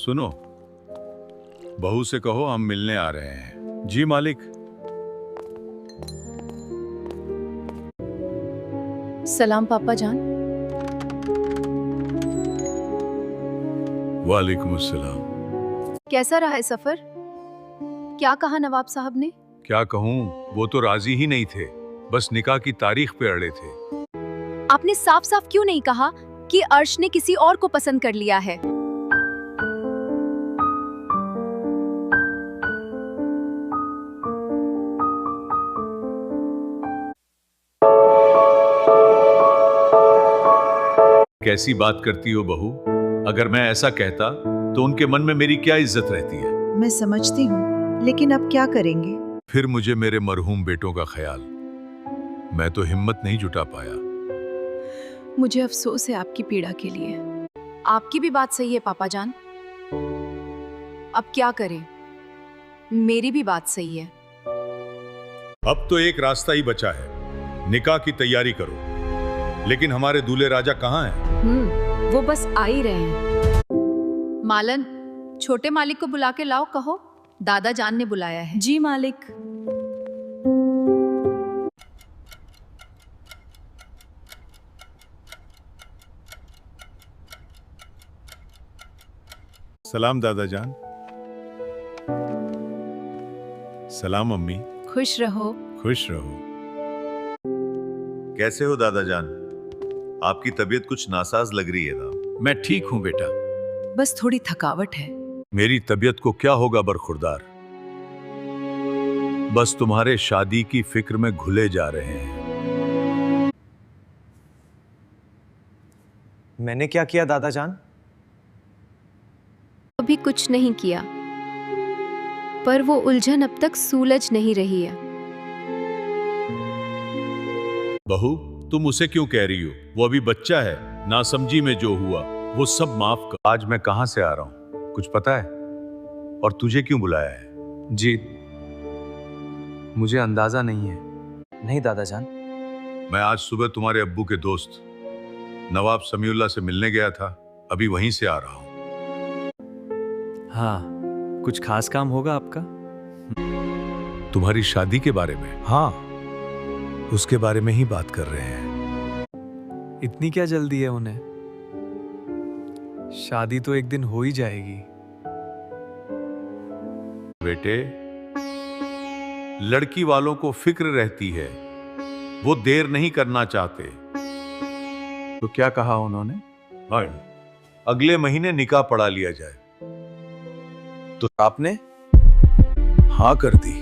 सुनो, बहू से कहो हम मिलने आ रहे हैं। जी मालिक। सलाम पापा जान। वालेकुम अस्सलाम। कैसा रहा है सफर? क्या कहा नवाब साहब ने? क्या कहूँ, वो तो राजी ही नहीं थे, बस निकाह की तारीख पे अड़े थे। आपने साफ साफ क्यों नहीं कहा कि अर्श ने किसी और को पसंद कर लिया है? कैसी बात करती हो बहू? अगर मैं ऐसा कहता तो उनके मन में मेरी क्या इज्जत रहती है? मैं समझती हूँ, लेकिन अब क्या करेंगे? फिर मुझे मेरे मरहूम बेटों का ख्याल। मैं तो हिम्मत नहीं जुटा पाया। मुझे अफसोस है आपकी पीड़ा के लिए। आपकी भी बात सही है पापा जान। अब क्या करें? मेरी भी बात सही है। अब तो एक रास्ता ही बचा है, निकाह की तैयारी करो। लेकिन हमारे दूल्हे राजा कहाँ हैं? वो बस आ ही रहे हैं। मालन, छोटे मालिक को बुला के लाओ, कहो दादा जान ने बुलाया है। जी मालिक। सलाम दादा जान। सलाम अम्मी। खुश रहो। खुश रहो। कैसे हो दादा जान? आपकी तबीयत कुछ नासाज लग रही है ना? मैं ठीक हूँ बेटा। बस थोड़ी थकावट है। मेरी तबीयत को क्या होगा बरखुरदार, बस तुम्हारे शादी की फिक्र में घुले जा रहे हैं। मैंने क्या किया दादा जान? अभी कुछ नहीं किया, पर वो उलझन अब तक सुलझ नहीं रही है। बहू, तुम उसे क्यों कह रही हो? वो अभी बच्चा है, नासमझी में जो हुआ वो सब माफ कर। आज मैं कहां से आ रहा हूं कुछ पता है? और तुझे क्यों बुलाया है? जी, मुझे अंदाजा नहीं है। नहीं दादा जान। मैं आज सुबह तुम्हारे अब्बू के दोस्त नवाब समीउल्लाह से मिलने गया था, अभी वहीं से आ रहा हूं। हाँ, कुछ खास काम होगा आपका? तुम्हारी शादी के बारे में। हाँ, उसके बारे में ही बात कर रहे हैं। इतनी क्या जल्दी है उन्हें? शादी तो एक दिन हो ही जाएगी। बेटे, लड़की वालों को फिक्र रहती है, वो देर नहीं करना चाहते। तो क्या कहा उन्होंने? हाँ, अगले महीने निकाह पढ़ा लिया जाए। तो आपने हाँ कर दी।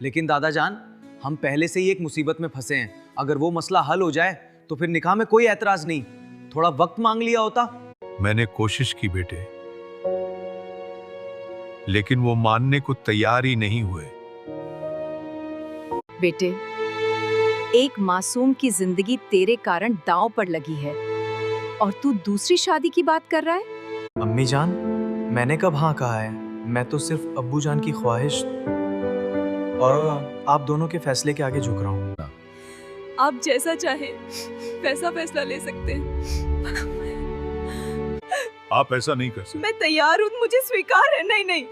लेकिन दादा जान, हम पहले से ही एक मुसीबत में फंसे हैं। अगर वो मसला हल हो जाए तो फिर निकाह में कोई ऐतराज नहीं। थोड़ा वक्त मांग लिया होता। मैंने कोशिश की बेटे, लेकिन वो मानने को तैयार ही नहीं हुए। बेटे, एक मासूम की जिंदगी तेरे कारण दांव पर लगी है और तू दूसरी शादी की बात कर रहा है। अम्मी जान, मैंने कब हाँ कहा है? मैं तो सिर्फ अब्बू जान की ख्वाहिश और आप दोनों के फैसले के आगे झुक रहा हूँ। आप जैसा चाहे वैसा फैसला ले सकते हैं। आप ऐसा नहीं कर सकते। मैं तैयार हूँ, मुझे स्वीकार है। नहीं नहीं,